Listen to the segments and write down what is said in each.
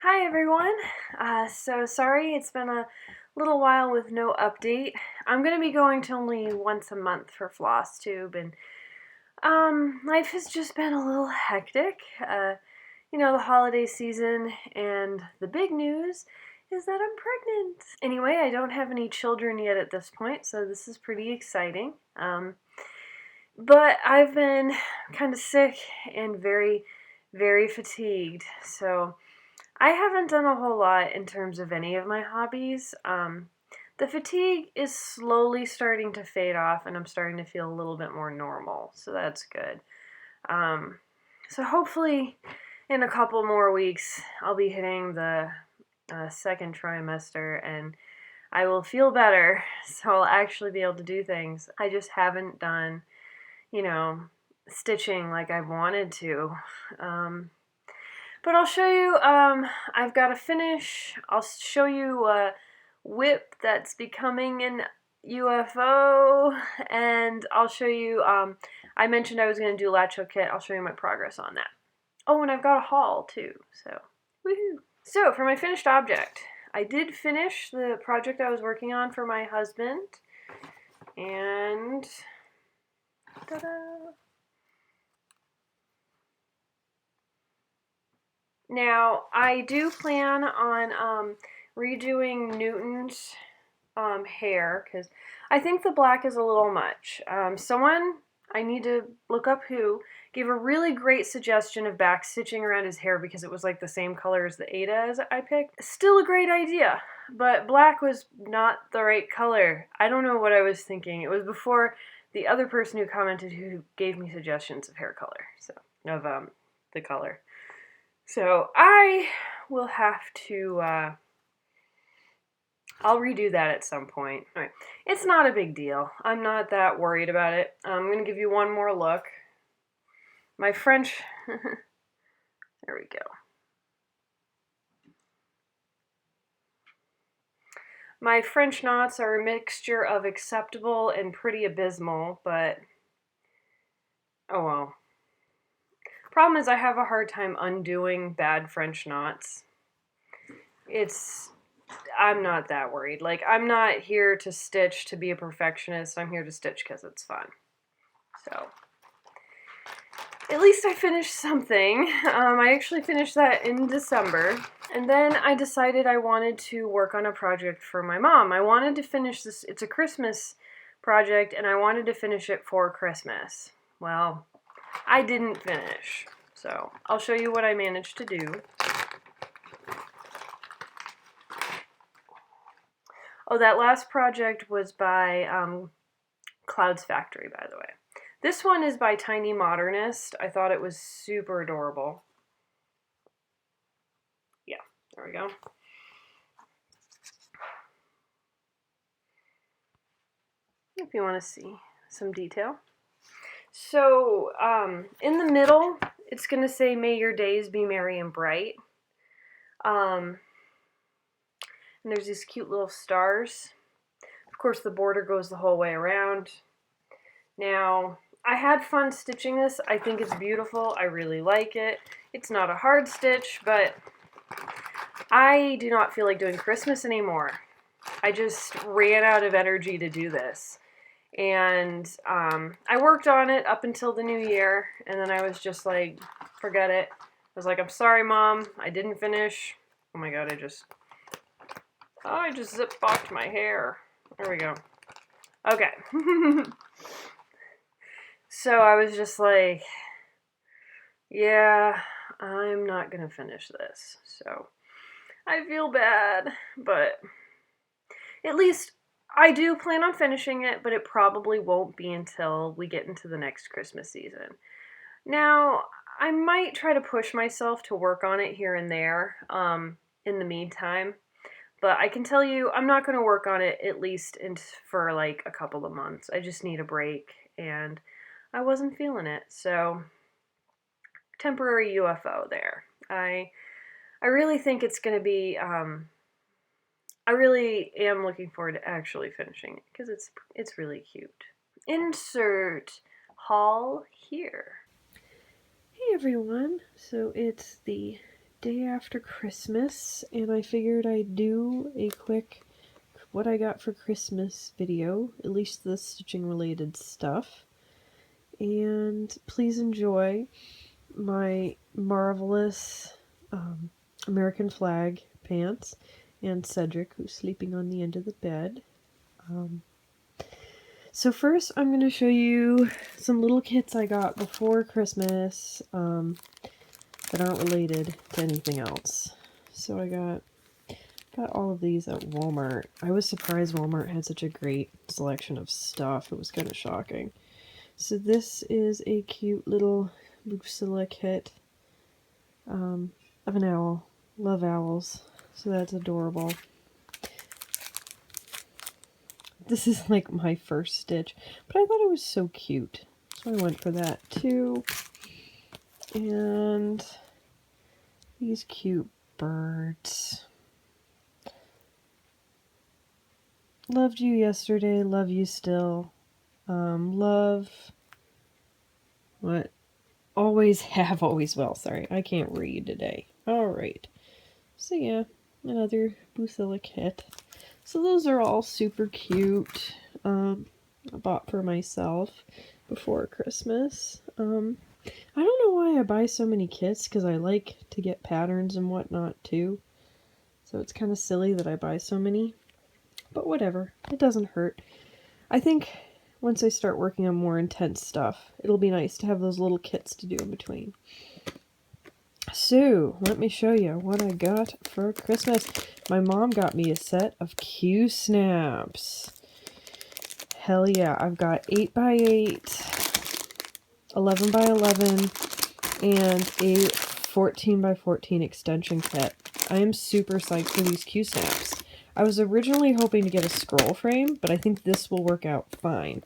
Hi everyone. So sorry it's been a little while with no update. I'm gonna be going to only once a month for Flosstube, and life has just been a little hectic. The holiday season, and the big news is that I'm pregnant. Anyway, I don't have any children yet at this point, so this is pretty exciting. But I've been kind of sick and very, very fatigued, so I haven't done a whole lot in terms of any of my hobbies. The fatigue is slowly starting to fade off, and I'm starting to feel a little bit more normal, so that's good. Um, so hopefully, in a couple more weeks, I'll be hitting the second trimester, and I will feel better, so I'll actually be able to do things. I just haven't done, you know, stitching like I wanted to. But I'll show you, I've got a finish. I'll show you a whip that's becoming an UFO, and I'll show you, I mentioned I was going to do a Latch kit. I'll show you my progress on that. Oh, and I've got a haul too, so woohoo. So for my finished object, I did finish the project I was working on for my husband, and ta-da! Now, I do plan on redoing Newton's hair, because I think the black is a little much. Someone, I need to look up who, gave a really great suggestion of back stitching around his hair because it was like the same color as the Ada's I picked. Still a great idea, but black was not the right color. I don't know what I was thinking. It was before the other person who commented who gave me suggestions of hair color, so, of the color. So I will have to, I'll redo that at some point. All right. It's not a big deal. I'm not that worried about it. I'm going to give you one more look. My French, there we go. My French knots are a mixture of acceptable and pretty abysmal, but oh well. Problem is I have a hard time undoing bad French knots. I'm not that worried. Like, I'm not here to stitch to be a perfectionist. I'm here to stitch because it's fun. So, at least I finished something. I actually finished that in December. And then I decided I wanted to work on a project for my mom. I wanted to finish this. It's a Christmas project, and I wanted to finish it for Christmas. Well, I didn't finish. So, I'll show you what I managed to do. Oh, that last project was by Cloud's Factory, by the way. This one is by Tiny Modernist. I thought it was super adorable. Yeah, there we go. If you want to see some detail. So, in the middle, it's going to say, "May your days be merry and bright." And there's these cute little stars. Of course, the border goes the whole way around. Now, I had fun stitching this. I think it's beautiful. I really like it. It's not a hard stitch, but I do not feel like doing Christmas anymore. I just ran out of energy to do this. And I worked on it up until the new year, and then I was just like, forget it. I was like, I'm sorry, Mom, I didn't finish. Oh my god, I just zip-bocked my hair. There we go. Okay. So I was just like, yeah, I'm not gonna finish this. So I feel bad, but at least I do plan on finishing it, but it probably won't be until we get into the next Christmas season. Now, I might try to push myself to work on it here and there in the meantime, but I can tell you I'm not going to work on it at least for like a couple of months. I just need a break, and I wasn't feeling it, so temporary UFO there. I really think it's going to be I really am looking forward to actually finishing it because it's really cute. Insert haul here. Hey everyone, so it's the day after Christmas, and I figured I'd do a quick what I got for Christmas video, at least the stitching related stuff. And please enjoy my marvelous American flag pants and Cedric, who's sleeping on the end of the bed. So first I'm going to show you some little kits I got before Christmas that aren't related to anything else. So I got all of these at Walmart. I was surprised Walmart had such a great selection of stuff. It was kind of shocking. So this is a cute little Lucilla kit of an owl. Love owls. So that's adorable. This is like my first stitch, but I thought it was so cute. So I went for that too. And these cute birds. Loved you yesterday, love you still. Love what? Always have, always will. Sorry, I can't read today. Alright. So yeah, another Lucilla kit. So those are all super cute. I bought for myself before Christmas. I don't know why I buy so many kits, because I like to get patterns and whatnot too. So it's kind of silly that I buy so many. But whatever, it doesn't hurt. I think once I start working on more intense stuff, it'll be nice to have those little kits to do in between. So, let me show you what I got for Christmas. My mom got me a set of Q-snaps. Hell yeah, I've got 8x8, 11x11, and a 14x14 extension kit. I am super psyched for these Q-snaps. I was originally hoping to get a scroll frame, but I think this will work out fine.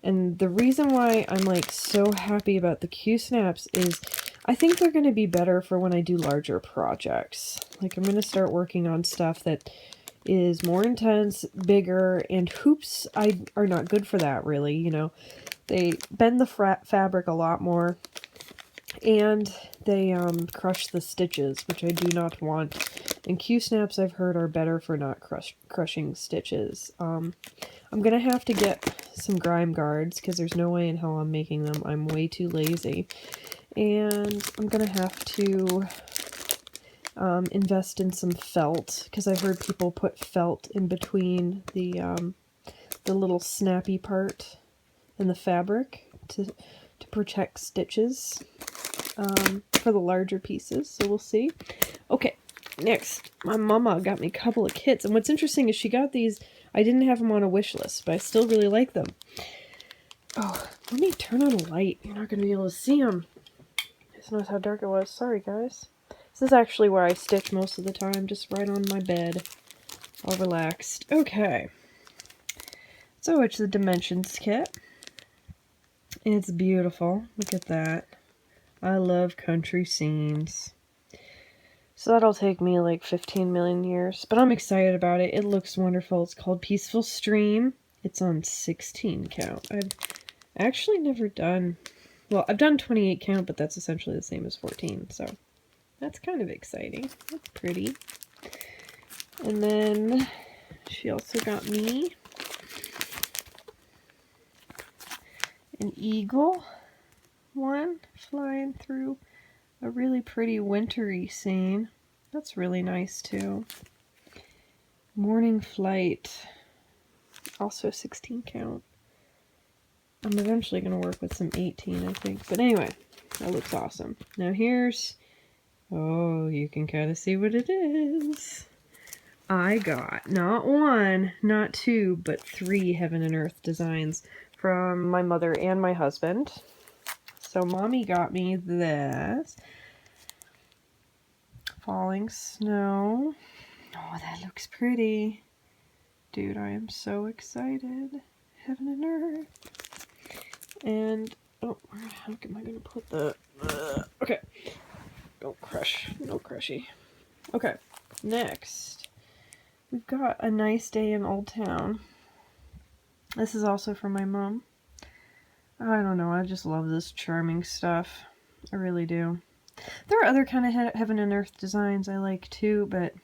And the reason why I'm like so happy about the Q-snaps is I think they're going to be better for when I do larger projects. Like I'm going to start working on stuff that is more intense, bigger, and hoops are not good for that really, you know. They bend the fabric a lot more, and they crush the stitches, which I do not want. And Q-snaps I've heard are better for not crushing stitches. I'm going to have to get some grime guards, because there's no way in hell I'm making them. I'm way too lazy. And I'm going to have to invest in some felt, because I've heard people put felt in between the little snappy part in the fabric to protect stitches for the larger pieces. So we'll see. Okay, next, my mama got me a couple of kits. And what's interesting is she got these. I didn't have them on a wish list, but I still really like them. Oh, let me turn on a light. You're not going to be able to see them. Just notice how dark it was. Sorry, guys. This is actually where I stitch most of the time, just right on my bed, all relaxed. Okay. So it's the Dimensions kit. It's beautiful. Look at that. I love country scenes. So that'll take me like 15 million years, but I'm excited about it. It looks wonderful. It's called Peaceful Stream. It's on 16 count. I've actually never done, well, I've done 28 count, but that's essentially the same as 14, so that's kind of exciting. That's pretty. And then she also got me an eagle one flying through a really pretty wintry scene. That's really nice too. Morning Flight, also 16 count. I'm eventually going to work with some 18, I think. But anyway, that looks awesome. Now here's, oh, you can kind of see what it is. I got not one, not two, but 3 Heaven and Earth designs from my mother and my husband. So mommy got me this. Falling snow. Oh, that looks pretty. Dude, I am so excited. Heaven and Earth. And, oh, how am I going to put the, okay. Don't crush. No crushy. Okay, next. We've got A Nice Day in Old Town. This is also from my mom. I don't know, I just love this charming stuff. I really do. There are other kind of heaven and earth designs I like too, but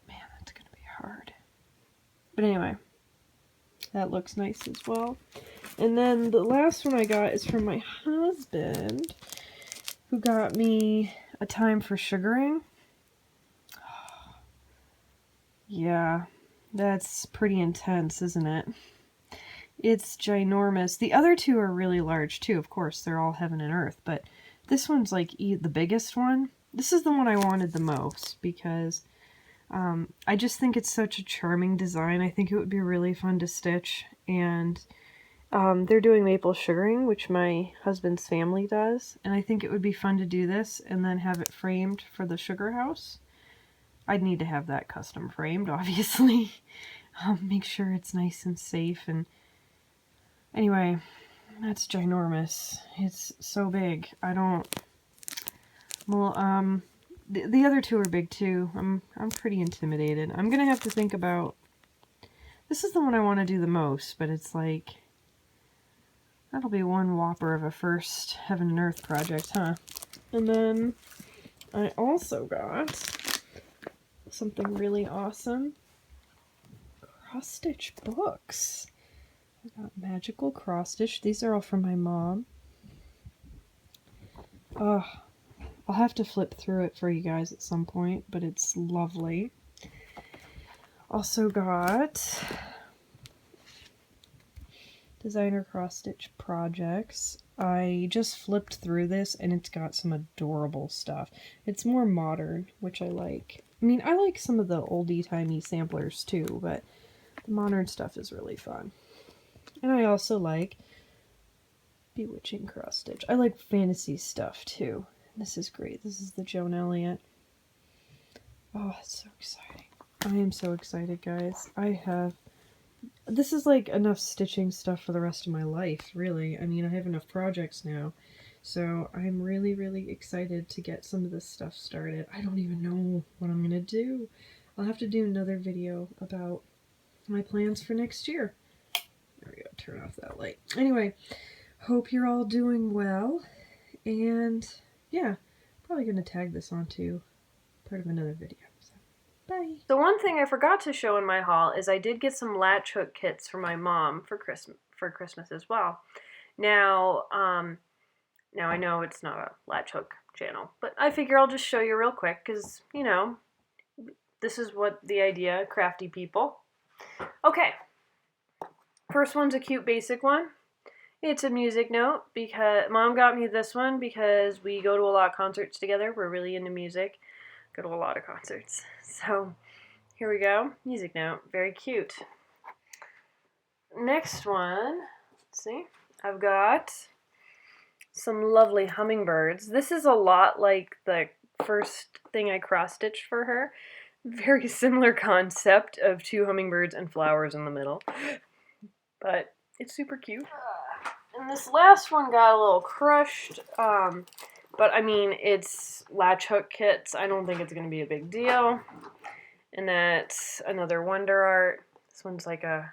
man, that's gonna be hard. But anyway, that looks nice as well. And then the last one I got is from my husband, who got me a time for sugaring. Yeah, that's pretty intense, isn't it? It's ginormous. The other two are really large too, of course. They're all heaven and earth, but this one's like the biggest one. This is the one I wanted the most because I just think it's such a charming design. I think it would be really fun to stitch. And they're doing maple sugaring, which my husband's family does. And I think it would be fun to do this and then have it framed for the sugar house. I'd need to have that custom framed, obviously. Make sure it's nice and safe. And anyway, that's ginormous. It's so big. Well, the other two are big too. I'm pretty intimidated. I'm gonna have to think about. This is the one I want to do the most, but it's like that'll be one whopper of a first Heaven and Earth project, huh? And then I also got something really awesome. Cross stitch books. I got magical cross stitch. These are all from my mom. Oh, I'll have to flip through it for you guys at some point, but it's lovely. Also got designer cross stitch projects. I just flipped through this and it's got some adorable stuff. It's more modern, which I like. I mean, I like some of the oldie-timey samplers too, but the modern stuff is really fun. And I also like bewitching cross stitch. I like fantasy stuff too. This is great. This is the Joan Elliott. Oh, it's so exciting. I am so excited, guys. This is like enough stitching stuff for the rest of my life, really. I mean, I have enough projects now. So I'm really, really excited to get some of this stuff started. I don't even know what I'm going to do. I'll have to do another video about my plans for next year. There we go, turn off that light. Anyway, hope you're all doing well. And yeah, probably going to tag this onto part of another video. So, bye. So one thing I forgot to show in my haul is I did get some latch hook kits for my mom for Christmas as well. Now I know it's not a latch hook channel, but I figure I'll just show you real quick because, you know, this is what the idea, crafty people. Okay, first one's a cute basic one. It's a music note because Mom got me this one because we go to a lot of concerts together. We're really into music. Go to a lot of concerts. So here we go. Music note. Very cute. Next one. Let's see. I've got some lovely hummingbirds. This is a lot like the first thing I cross-stitched for her. Very similar concept of two hummingbirds and flowers in the middle. But it's super cute. And this last one got a little crushed, but I mean, it's latch hook kits. I don't think it's going to be a big deal. And that's another Wonder Art. This one's like a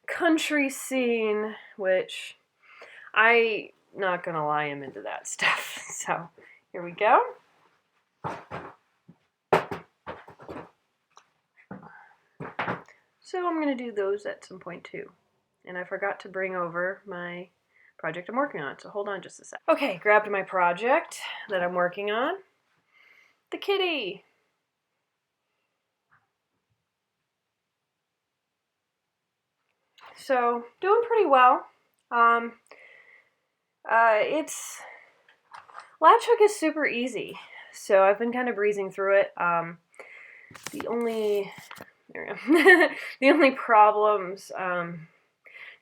country scene, which not going to lie, I'm into that stuff. So here we go. So I'm going to do those at some point too. And I forgot to bring over my project I'm working on, so hold on just a sec. Okay, grabbed my project that I'm working on. The kitty. So, doing pretty well. It's latch hook is super easy, so I've been kind of breezing through it. The only the only problems,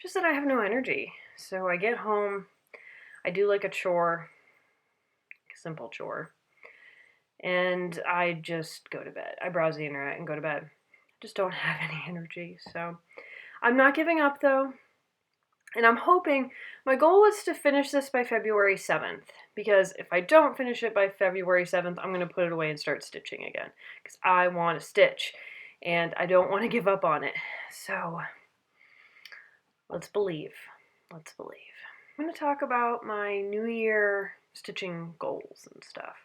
just that I have no energy. So I get home, I do like a chore, a simple chore, and I just go to bed. I browse the internet and go to bed. I just don't have any energy, so I'm not giving up though. And I'm hoping, my goal was to finish this by February 7th, because if I don't finish it by February 7th, I'm going to put it away and start stitching again, because I want to stitch, and I don't want to give up on it. So, let's believe. Let's believe. I'm going to talk about my New Year stitching goals and stuff.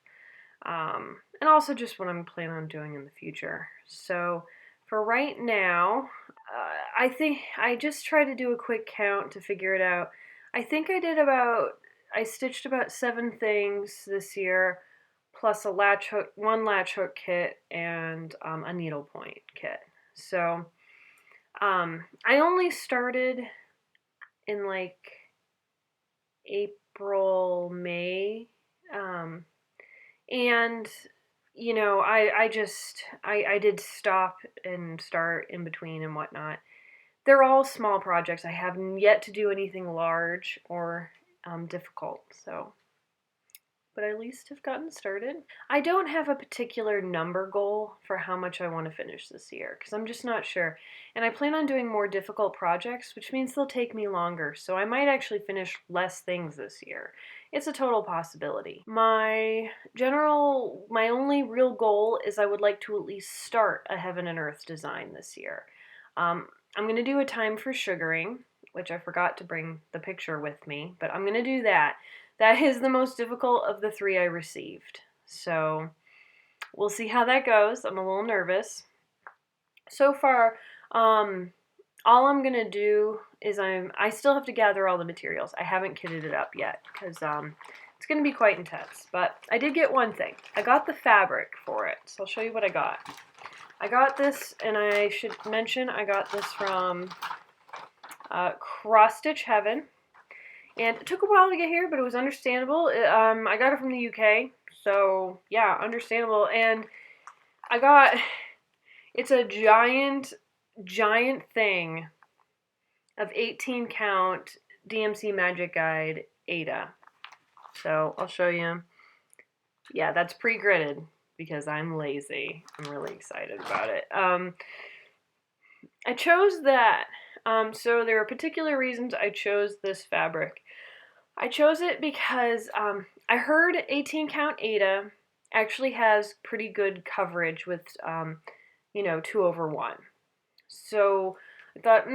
And also just what I'm planning on doing in the future. So for right now, I think I just tried to do a quick count to figure it out. I think I stitched about 7 things this year, plus one latch hook kit, and a needlepoint kit. So I only started in like April, May. And I did stop and start in between and whatnot. They're all small projects. I haven't yet to do anything large or difficult, so, but I at least have gotten started. I don't have a particular number goal for how much I want to finish this year because I'm just not sure. And I plan on doing more difficult projects, which means they'll take me longer, so I might actually finish less things this year. It's a total possibility. My only real goal is I would like to at least start a Heaven and Earth design this year. I'm going to do a time for sugaring, which I forgot to bring the picture with me, but I'm going to do that. That is the most difficult of the 3 I received. So we'll see how that goes. I'm a little nervous. So far, all I'm going to do is I still have to gather all the materials. I haven't kitted it up yet because it's going to be quite intense. But I did get one thing. I got the fabric for it. So I'll show you what I got. I got this, and I should mention I got this from Cross Stitch Heaven. And it took a while to get here, but it was understandable. I got it from the UK, so yeah, understandable. And it's a giant thing of 18 count DMC Magic Guide Ada. So I'll show you. Yeah, that's pre-gridded because I'm lazy. I'm really excited about it. I chose that. So there are particular reasons I chose this fabric. I chose it because I heard 18 count Ada actually has pretty good coverage with 2/1. So I thought,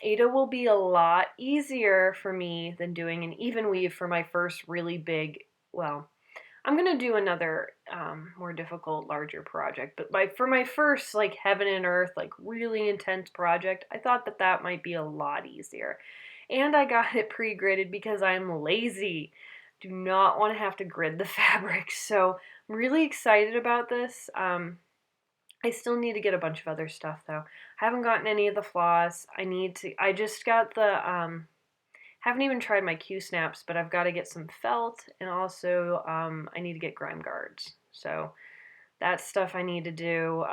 Ada will be a lot easier for me than doing an even weave for my first really big, well, I'm going to do another more difficult, larger project, but for my first like Heaven and Earth, like really intense project, I thought that might be a lot easier. And I got it pre-gridded because I'm lazy. Do not want to have to grid the fabric, so I'm really excited about this. I still need to get a bunch of other stuff though. I haven't gotten any of the floss. I just got the, haven't even tried my Q-snaps, but I've got to get some felt, and also I need to get grime guards. So that's stuff I need to do.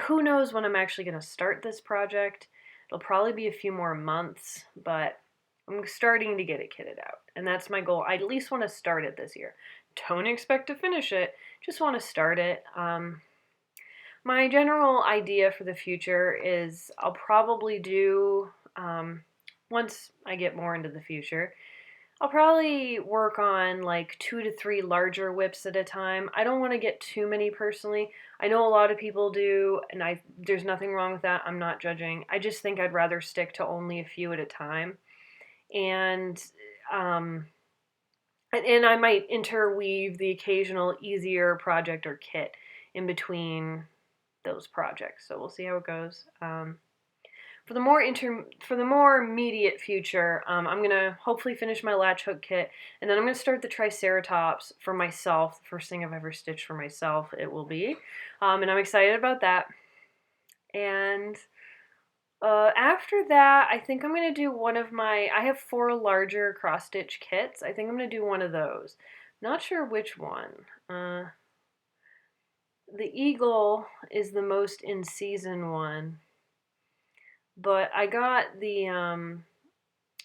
Who knows when I'm actually going to start this project. It'll probably be a few more months, but I'm starting to get it kitted out, and that's my goal. I at least want to start it this year. Don't expect to finish it, just want to start it. My general idea for the future is I'll probably do, once I get more into the future, I'll probably work on like 2 to 3 larger whips at a time. I don't want to get too many personally. I know a lot of people do, and there's nothing wrong with that. I'm not judging. I just think I'd rather stick to only a few at a time. And I might interweave the occasional easier project or kit in between those projects. So we'll see how it goes. For the more immediate future, I'm gonna hopefully finish my latch hook kit, and then I'm gonna start the Triceratops for myself. The first thing I've ever stitched for myself, it will be, and I'm excited about that. And after that, I think I'm gonna do one of I have 4 larger cross stitch kits. I think I'm gonna do one of those. Not sure which one. The Eagle is the most in season one. But I got the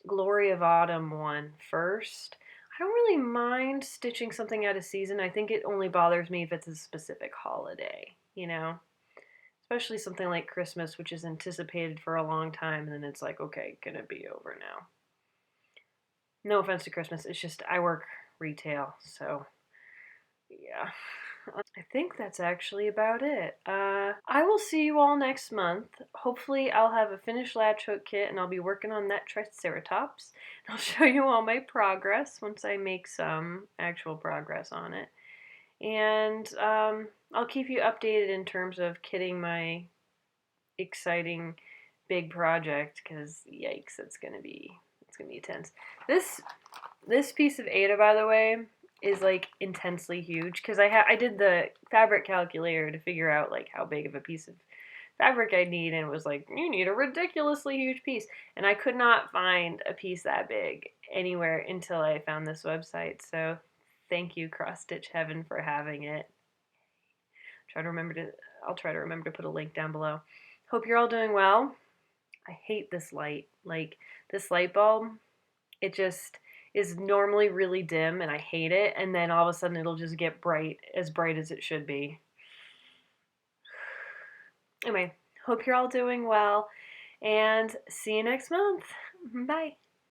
Glory of Autumn one first. I don't really mind stitching something out of season. I think it only bothers me if it's a specific holiday, Especially something like Christmas, which is anticipated for a long time, and then it's like, okay, gonna be over now. No offense to Christmas, it's just I work retail, so yeah. I think that's actually about it. I will see you all next month. Hopefully, I'll have a finished latch hook kit and I'll be working on that Triceratops. I'll show you all my progress once I make some actual progress on it. And I'll keep you updated in terms of kitting my exciting big project because yikes, it's gonna be intense. This piece of Ada, by the way, is like intensely huge because I did the fabric calculator to figure out like how big of a piece of fabric I need, and it was like you need a ridiculously huge piece, and I could not find a piece that big anywhere until I found this website. So thank you, Cross Stitch Heaven, for having it. Try to remember to I'll try to remember to put a link down below. Hope you're all doing well. I hate this light. Like this light bulb, it just is normally really dim and I hate it, and then all of a sudden it'll just get bright as it should be. Anyway, hope you're all doing well and see you next month. Bye.